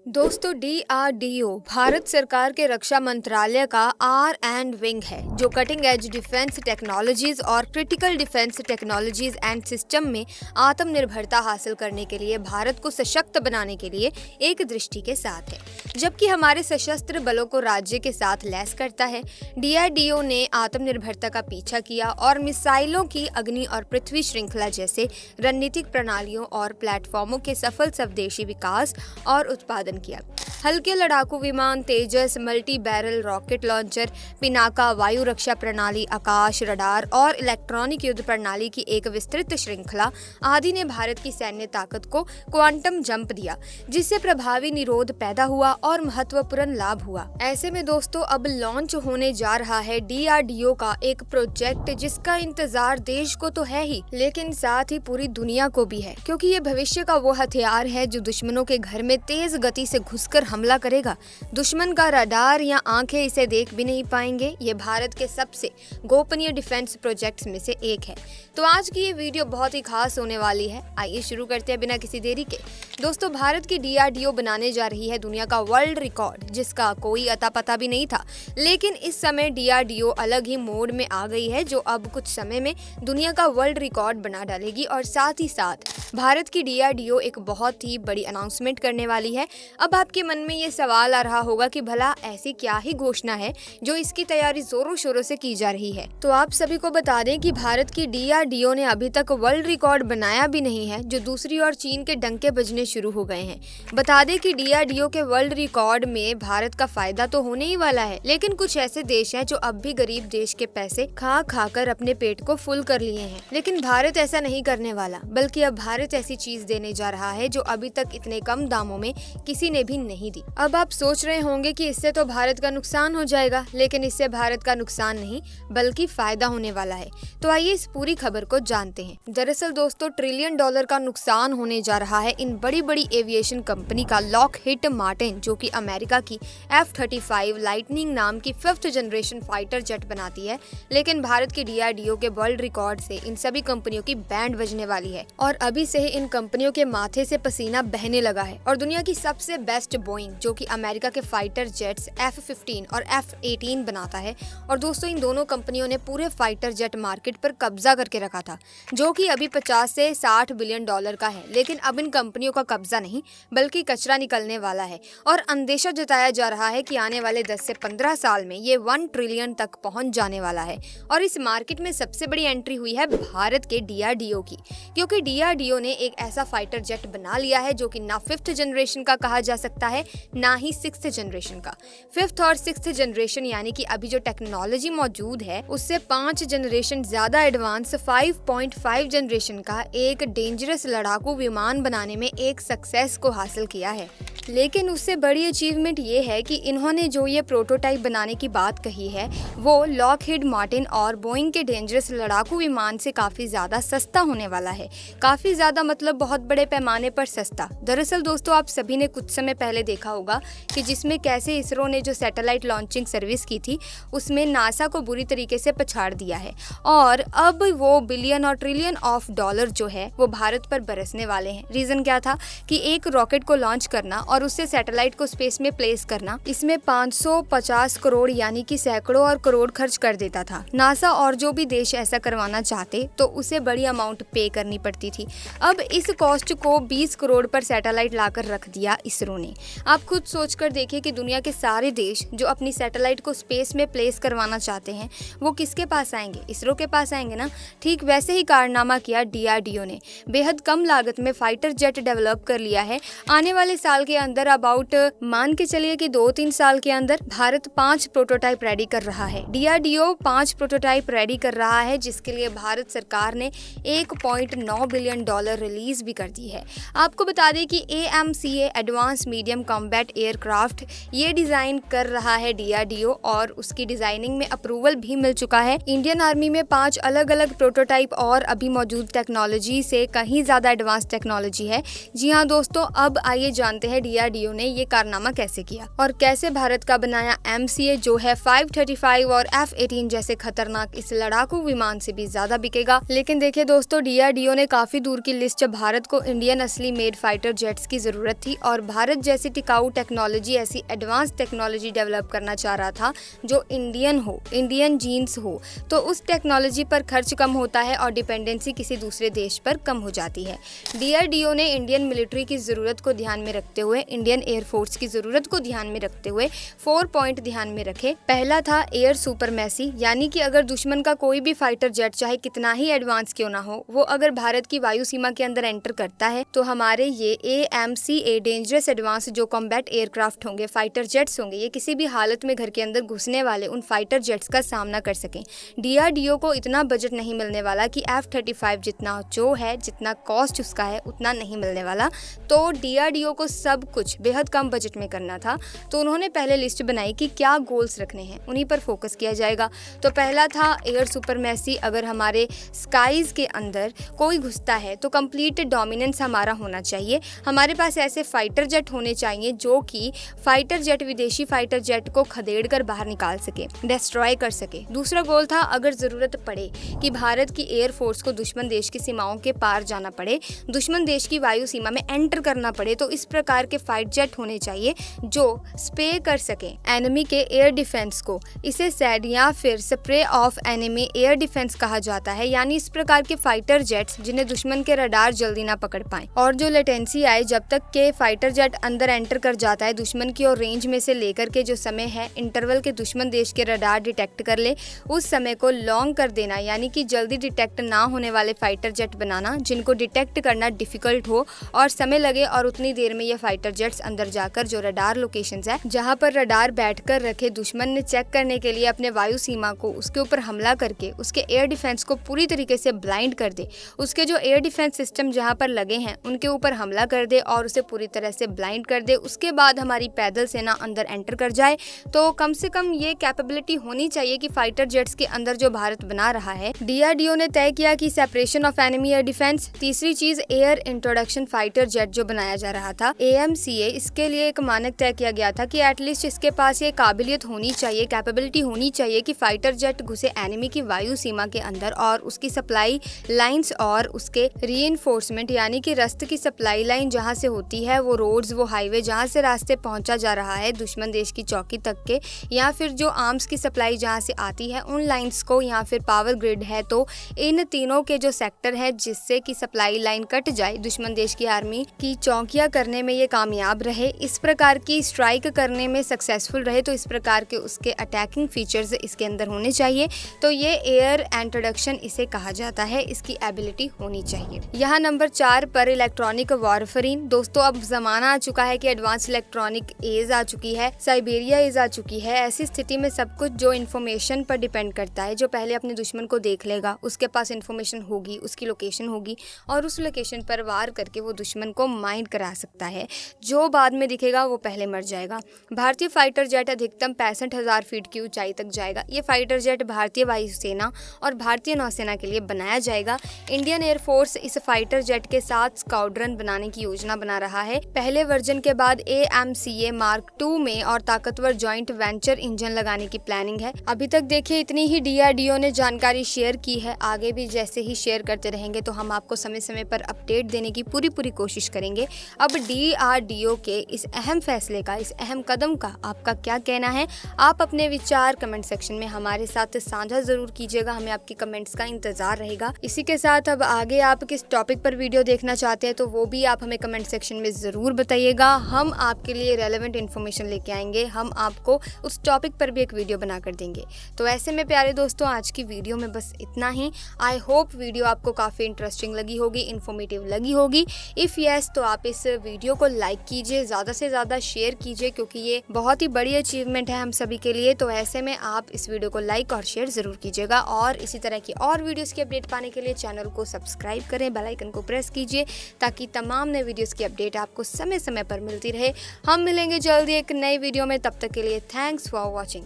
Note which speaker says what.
Speaker 1: दोस्तों DRDO भारत सरकार के रक्षा मंत्रालय का आर एंड विंग है जो कटिंग एज डिफेंस टेक्नोलॉजीज और critical defence technologies and system में आत्मनिर्भरता हासिल करने के लिए भारत को सशक्त बनाने के लिए एक दृष्टि के साथ है, जबकि हमारे सशस्त्र बलों को राज्य के साथ लैस करता है। DRDO ने आत्मनिर्भरता का पीछा किया और मिसाइलों की अग्नि और पृथ्वी श्रृंखला जैसे रणनीतिक प्रणालियों और प्लेटफॉर्मों के सफल स्वदेशी विकास और उत्पादन किया। हल्के लड़ाकू विमान, Tejas, multi barrel rocket launcher, Pinaka, वायु रक्षा प्रणाली, आकाश रडार और इलेक्ट्रॉनिक युद्ध प्रणाली की एक विस्तृत श्रृंखला आदि ने भारत की सैन्य ताकत को क्वांटम जंप दिया, जिससे प्रभावी निरोध पैदा हुआ और महत्वपूर्ण लाभ हुआ। ऐसे में दोस्तों अब लॉन्च होने जा रहा है DRDO का एक प्रोजेक्ट जिसका इंतजार देश को तो है ही, लेकिन साथ ही पूरी दुनिया को भी है, क्योंकि ये भविष्य का वो हथियार है जो दुश्मनों के घर में तेज गति से घुसकर हमला करेगा। दुश्मन का रडार या आंखें इसे देख भी नहीं पाएंगे। ये भारत के सबसे गोपनीय डिफेंस प्रोजेक्ट्स में से एक है। तो आज की ये वीडियो बहुत ही खास होने वाली है। आइए शुरू करते हैं बिना किसी देरी के। दोस्तों, भारत की DRDO बनाने जा रही है दुनिया का वर्ल्ड रिकॉर्ड, जिसका कोई अता पता भी नहीं था, लेकिन इस समय DRDO अलग ही मोड में आ गई है जो अब कुछ समय में दुनिया का वर्ल्ड रिकॉर्ड बना डालेगी और साथ ही साथ भारत की DRDO एक बहुत ही बड़ी अनाउंसमेंट करने वाली है। अब आपके मन में ये सवाल आ रहा होगा कि भला ऐसी क्या ही घोषणा है जो इसकी तैयारी जोरों शोरों से की जा रही है। तो आप सभी को बता दें कि भारत की DRDO ने अभी तक वर्ल्ड रिकॉर्ड बनाया भी नहीं है, जो दूसरी ओर चीन के डंके बजने शुरू हो गए हैं। बता दें कि DRDO के वर्ल्ड रिकॉर्ड में भारत का फायदा तो होने ही वाला है, लेकिन कुछ ऐसे देश हैं जो अब भी गरीब देश के पैसे खा खा कर अपने पेट को फुल कर लिए हैं। लेकिन भारत ऐसा नहीं करने वाला, बल्कि अब भारत ऐसी चीज देने जा रहा है जो अभी तक इतने कम दामों में किसी ने भी नहीं दी। अब आप सोच रहे होंगे कि इससे तो भारत का नुकसान हो जाएगा, लेकिन इससे भारत का नुकसान नहीं बल्कि फायदा होने वाला है। तो आइए इस पूरी खबर को जानते हैं। दरअसल दोस्तों, $1 ट्रिलियन का नुकसान होने जा रहा है इन बड़ी बड़ी एविएशन कंपनी का। लॉकहीड मार्टिन, जो कि अमेरिका की F-35 लाइटनिंग नाम की 5th जनरेशन फाइटर जेट बनाती है, लेकिन भारत की DRDO के वर्ल्ड रिकॉर्ड से इन सभी कंपनियों की बैंड बजने वाली है और अभी से ही इन कंपनियों के माथे से पसीना बहने लगा है। और दुनिया की सबसे बेस्ट बोइंग, जो कि अमेरिका के फाइटर जेट्स F-15 और F-18 बनाता है, और दोस्तों इन दोनों कंपनियों ने पूरे फाइटर जेट मार्केट पर कब्जा करके रखा था, जो कि अभी 50 से 60 बिलियन डॉलर का है। लेकिन अब इन कंपनियों का कब्जा नहीं बल्कि कचरा निकलने वाला है और अंदेशा जताया जा रहा है कि आने वाले 10 से 15 साल में ये 1 ट्रिलियन तक पहुंच जाने वाला है। और इस मार्केट में सबसे बड़ी एंट्री हुई है भारत के DRDO की, क्योंकि DRDO ने एक ऐसा फाइटर जेट बना लिया है जो कि ना 5th जनरेशन का कहा जा सकता है, ना ही 6th जनरेशन का। 5th और 6th जनरेशन यानी कि अभी जो टेक्नोलॉजी मौजूद है उससे 5 जनरेशन ज्यादा एडवांस 5.5 जनरेशन का एक डेंजरस लड़ाकू विमान बनाने में एक सक्सेस को हासिल किया है। लेकिन उससे बड़ी अचीवमेंट ये है कि इन्होंने जो ये प्रोटोटाइप बनाने की बात कही है वो लॉकहीड मार्टिन और बोइंग के डेंजरस लड़ाकू विमान से काफी ज्यादा सस्ता होने वाला है। काफी ज्यादा मतलब बहुत बड़े पैमाने पर सस्ता। दरअसल दोस्तों, आप सभी ने कुछ समय पहले देखा होगा कि जिसमें कैसे इसरो ने जो सैटेलाइट लॉन्चिंग सर्विस की थी उसमें नासा को बुरी तरीके से पछाड़ दिया है, और अब वो बिलियन और ट्रिलियन ऑफ डॉलर जो है वो भारत पर बरसने वाले हैं। रीजन क्या था कि एक रॉकेट को लॉन्च करना और उससे सैटेलाइट को स्पेस में प्लेस करना, इसमें 550 करोड़ यानी कि सैकड़ों और करोड़ खर्च कर देता था नासा, और जो भी देश ऐसा करवाना चाहते तो उसे बड़ी अमाउंट पे करनी पड़ती थी। अब इस कॉस्ट को 20 करोड़ पर सैटेलाइट लाकर रख दिया इसरो ने। आप खुद सोचकर देखिए कि दुनिया के सारे देश जो अपनी सैटेलाइट को स्पेस में प्लेस करवाना चाहते हैं वो किसके पास आएंगे? इसरो के पास आएंगे ना। ठीक वैसे ही कारनामा किया DRDO ने। बेहद कम लागत में फाइटर जेट डेवलप कर लिया है। आने वाले साल के अंदर अबाउट मान के चलिए कि 2-3 साल के अंदर भारत 5 प्रोटोटाइप रेडी कर रहा है। DRDO 5 प्रोटोटाइप रेडी कर रहा है, जिसके लिए भारत सरकार ने $1.9 बिलियन रिलीज भी कर दी है। आपको बता दें कि AMCA advance medium combat aircraft ये डिजाइन कर रहा है DRDO, और उसकी डिजाइनिंग में अप्रूवल भी मिल चुका है। इंडियन आर्मी में 5 अलग अलग प्रोटोटाइप और अभी मौजूद टेक्नोलॉजी से कहीं ज्यादा एडवांस टेक्नोलॉजी है। जी हाँ दोस्तों, अब आइए जानते हैं DRDO ने ये कारनामा कैसे किया और कैसे भारत का बनाया MCA जो है 535 और F-18 जैसे खतरनाक इस लड़ाकू विमान से भी ज्यादा बिकेगा। लेकिन देखिए दोस्तों, DRDO ने काफी दूर की लिस्ट भारत को इंडियन असली मेड फाइटर जेट्स की जरूरत थी, और भारत जैसी टिकाऊ टेक्नोलॉजी, ऐसी एडवांस टेक्नोलॉजी डेवलप करना चाह रहा था जो इंडियन हो, इंडियन जीन्स हो, तो उस टेक्नोलॉजी पर खर्च कम होता है और डिपेंडेंसी किसी दूसरे देश पर कम हो जाती है। DRDO ने इंडियन मिलिट्री की ज़रूरत को ध्यान में रखते हुए, इंडियन एयरफोर्स की ज़रूरत को ध्यान में रखते हुए 4 पॉइंट ध्यान में रखे। पहला था एयर सुपरमेसी, यानी कि अगर दुश्मन का कोई भी फाइटर जेट चाहे कितना ही एडवांस क्यों ना हो, वो अगर भारत की वायु सीमा के अंदर एंटर करता है तो हमारे ये AMCA डेंजरस एडवांस जो कॉम्बैट एयरक्राफ्ट होंगे, फाइटर जेट्स होंगे, ये किसी भी हालत में घर के अंदर घुसने वाले उन फाइटर जेट्स का सामना कर सकें। DRDO को इतना बजट नहीं मिलने वाला कि F-35 जितना जो है, जितना कॉस्ट उसका है, उतना नहीं मिलने वाला। तो DRDO को सब कुछ बेहद कम बजट में करना था, तो उन्होंने पहले लिस्ट बनाई कि क्या गोल्स रखने हैं, उन्हीं पर फोकस किया जाएगा। तो पहला था एयर सुपरमेसी, अगर हमारे स्काईज के अंदर कोई घुसता है तो कंप्लीट डोमिनेंस हमारा होना चाहिए। हमारे पास ऐसे फाइटर जेट होने चाहिए जो कि फाइटर जेट, विदेशी फाइटर जेट को खदेड़ कर बाहर निकाल सके, डिस्ट्रॉय कर सके। दूसरा गोल था अगर ज़रूरत पड़े कि भारत की एयरफोर्स को दुश्मन देश की सीमाओं के पार जाना पड़े, दुश्मन देश की वायु सीमा में एंटर करना पड़े, तो इस प्रकार के फाइट जेट होने चाहिए जो स्प्रे कर सके एनिमी के एयर डिफेंस को। इसे सैड या फिर spray of enemy air defence कहा जाता है, यानी इस प्रकार के फाइटर जेट्स जिन्हें दुश्मन के रडार जल्दी ना पकड़ पाए और जो लेटेंसी आए जब तक के फाइटर जेट अंदर एंटर कर जाता है दुश्मन की और रेंज में से लेकर के जो समय है इंटरवल के दुश्मन देश के रडार डिटेक्ट कर ले, उस समय को लॉन्ग कर देना, यानी कि जल्दी डिटेक्ट ना होने वाले फाइटर जेट बनाना जिनको डिटेक्ट करना डिफिकल्ट हो और समय लगे, और उतनी देर में ये फाइटर जेट्स अंदर जाकर जो रडार लोकेशंस है जहां पर रडार बैठकर रखे दुश्मन ने चेक करने के लिए अपने वायु सीमा को, उसके ऊपर हमला करके उसके एयर डिफेंस को पूरी तरीके से ब्लाइंड कर दे। उसके जो एयर डिफेंस सिस्टम जहां पर लगे हैं उनके ऊपर हमला कर दे और उसे पूरी तरह से ब्लाइंड कर दे। उसके बाद हमारी पैदल सेना अंदर एंटर कर जाए। तो कम से कम ये कैपेबिलिटी होनी चाहिए कि फाइटर जेट्स के अंदर जो भारत बना रहा है, DRDO ने तय किया कि separation of enemy air defence. तीसरी चीज एयर इंट्रोडक्शन फाइटर जेट जो बनाया जा रहा था AMCA, इसके लिए एक मानक तय किया गया था कि एटलीस्ट इसके पास ये काबिलियत होनी चाहिए, कैपेबिलिटी होनी चाहिए कि फाइटर जेट घुसे एनिमी की वायु सीमा के अंदर और उसकी सप्लाई लाइंस और उसके रीइंफोर्समेंट, यानी कि रस्त की सप्लाई लाइन जहां से होती है, वो रोड्स, वो हाईवे जहां से रास्ते पहुंचा जा रहा है दुश्मन देश की चौकी तक के, या फिर जो आर्म्स की सप्लाई जहां से आती है उन लाइंस को, या फिर पावर ग्रिड है, तो इन तीनों के जो सेक्टर है जिससे कि सप्लाई लाइन कट जाए, दुश्मन देश की आर्मी की चौकियां करने में ये कामयाब रहे, इस प्रकार की स्ट्राइक करने में सक्सेसफुल रहे, तो इस प्रकार के उसके अटैकिंग फीचर्स इसके अंदर होने चाहिए। तो ये एयर इंट्रोडक्शन इसे कहा जाता है, इसकी एबिलिटी होनी चाहिए। यहाँ नंबर 4 पर इलेक्ट्रॉनिक वॉरफेरिंग। दोस्तों अब जमाना आ चुका है कि एडवांस इलेक्ट्रॉनिक एज आ चुकी है, साइबेरिया एज आ चुकी है। ऐसी स्थिति में सब कुछ जो इन्फॉर्मेशन पर डिपेंड करता है, जो पहले अपने दुश्मन को देख लेगा, उसके पास इन्फॉर्मेशन होगी, उसकी लोकेशन होगी और उस लोकेशन पर वार करके वो दुश्मन को माइंड करा सकता है। जो बाद में दिखेगा वो पहले मर जाएगा। भारतीय फाइटर जेट अधिकतम 65,000 फीट की ऊंचाई तक जाएगा। ये फाइटर जेट भारतीय वायुसेना और भारतीय नौसेना के लिए बनाया जाएगा। इंडियन एयरफोर्स इस फाइटर जेट के साथ स्क्वाड्रन बनाने की योजना बना रहा है। पहले वर्जन के बाद AMCA मार्क 2 में और ताकतवर जॉइंट वेंचर इंजन लगाने की प्लानिंग है। अभी तक देखिए इतनी ही DRDO ने जानकारी शेयर की है, आगे भी जैसे ही शेयर करते रहेंगे तो हम आपको समय समय पर अपडेट देने की पूरी कोशिश करेंगे। अब DRDO के इस अहम फैसले का, इस अहम कदम का आपका क्या कहना है? आप अपने विचार कमेंट सेक्शन में हमारे साथ साझा जरूर कीजिएगा, हमें आपकी कमेंट्स का इंतजार रहेगा। इसी के साथ अब आगे आप किस टॉपिक पर वीडियो देखना चाहते हैं तो वो भी आप हमें कमेंट सेक्शन में ज़रूर बताइएगा। हम आपके लिए रेलेवेंट इन्फॉर्मेशन लेके आएंगे, हम आपको उस टॉपिक पर भी एक वीडियो बना कर देंगे। तो ऐसे में प्यारे दोस्तों आज की वीडियो में बस इतना ही। आई होप वीडियो आपको काफ़ी इंटरेस्टिंग लगी होगी, इन्फॉर्मेटिव लगी होगी। इफ़ यस तो आप इस वीडियो को लाइक कीजिए, ज़्यादा से ज़्यादा शेयर कीजिए, क्योंकि ये बहुत ही बड़ी अचीवमेंट है हम सभी के लिए। तो ऐसे में आप इस वीडियो को लाइक और शेयर ज़रूर कीजिएगा और इसी तरह की और वीडियोस की अपडेट पाने के लिए चैनल को सब्सक्राइब करें, बेल आइकन को प्रेस कीजिए ताकि तमाम नए वीडियोस की अपडेट आपको समय समय पर मिलती रहे। हम मिलेंगे जल्दी एक नई वीडियो में, तब तक के लिए थैंक्स फॉर वॉचिंग।